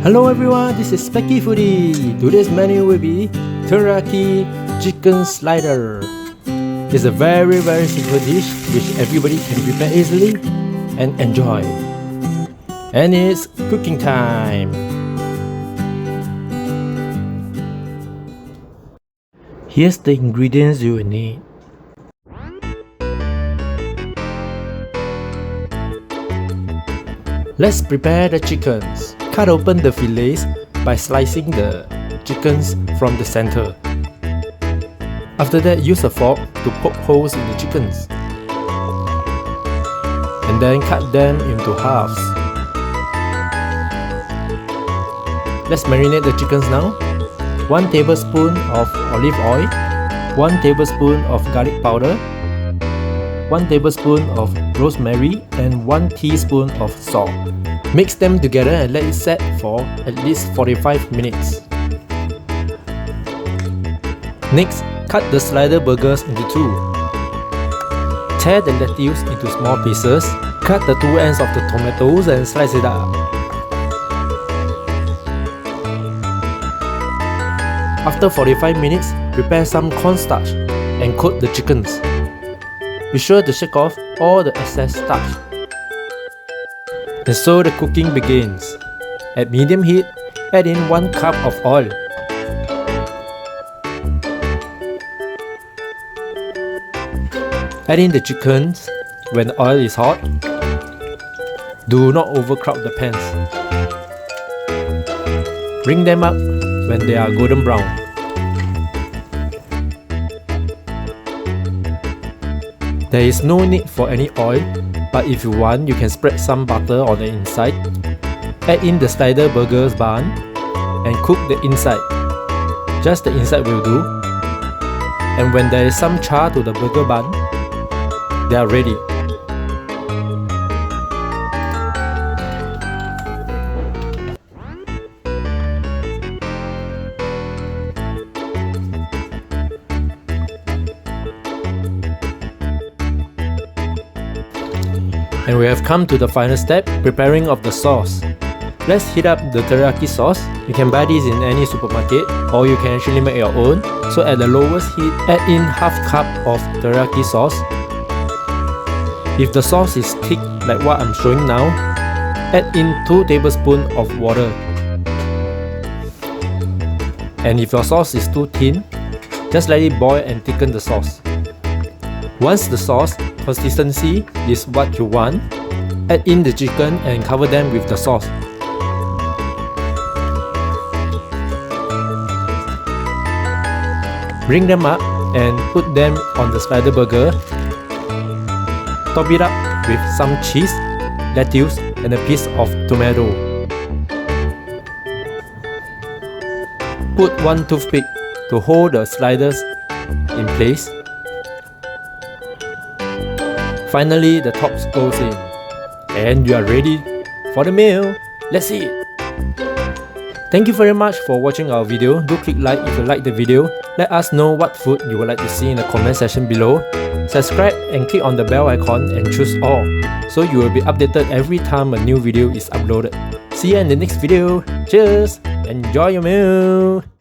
Hello everyone, this is Specky Foodie. Today's menu will be Teriyaki Chicken Slider. It's a very simple dish which everybody can prepare easily and enjoy. And it's cooking time. Here's the ingredients you will need. Let's prepare the chickens. Cut open the fillets by slicing the chickens from the center. After that, use a fork to poke holes in the chickens. And then cut them into halves. Let's marinate the chickens now. 1 tablespoon of olive oil, 1 tablespoon of garlic powder, 1 tablespoon of rosemary, and 1 teaspoon of salt. Mix them together and let it set for at least 45 minutes. Next, cut the slider burgers into two. Tear the lettuce into small pieces. Cut the two ends of the tomatoes and slice it up. After 45 minutes, prepare some cornstarch and coat the chickens. Be sure to shake off all the excess starch. And so the cooking begins. At medium heat, add in 1 cup of oil. Add in the chickens when the oil is hot. Do not overcrowd the pans. Bring them up when they are golden brown. There is no need for any oil, but if you want, you can spread some butter on the inside. Add in the slider burgers bun and cook the inside. Just the inside will do. And when there is some char to the burger bun, they are ready. And we have come to the final step, preparing of the sauce. Let's heat up the teriyaki sauce. You can buy this in any supermarket or you can actually make your own. So at the lowest heat, add in half cup of teriyaki sauce. If the sauce is thick like what I'm showing now, add in 2 tablespoons of water. And if your sauce is too thin, just let it boil and thicken the sauce. Once the sauce consistency is what you want, add in the chicken and cover them with the sauce. Bring them up and put them on the slider burger. Top it up with some cheese, lettuce, and a piece of tomato. Put 1 toothpick to hold the sliders in place. Finally, the top goes in. And you are ready for the meal. Let's see it. Thank you very much for watching our video. Do click like if you like the video. Let us know what food you would like to see in the comment section below. Subscribe and click on the bell icon and choose all, so you will be updated every time a new video is uploaded. See you in the next video. Cheers! Enjoy your meal!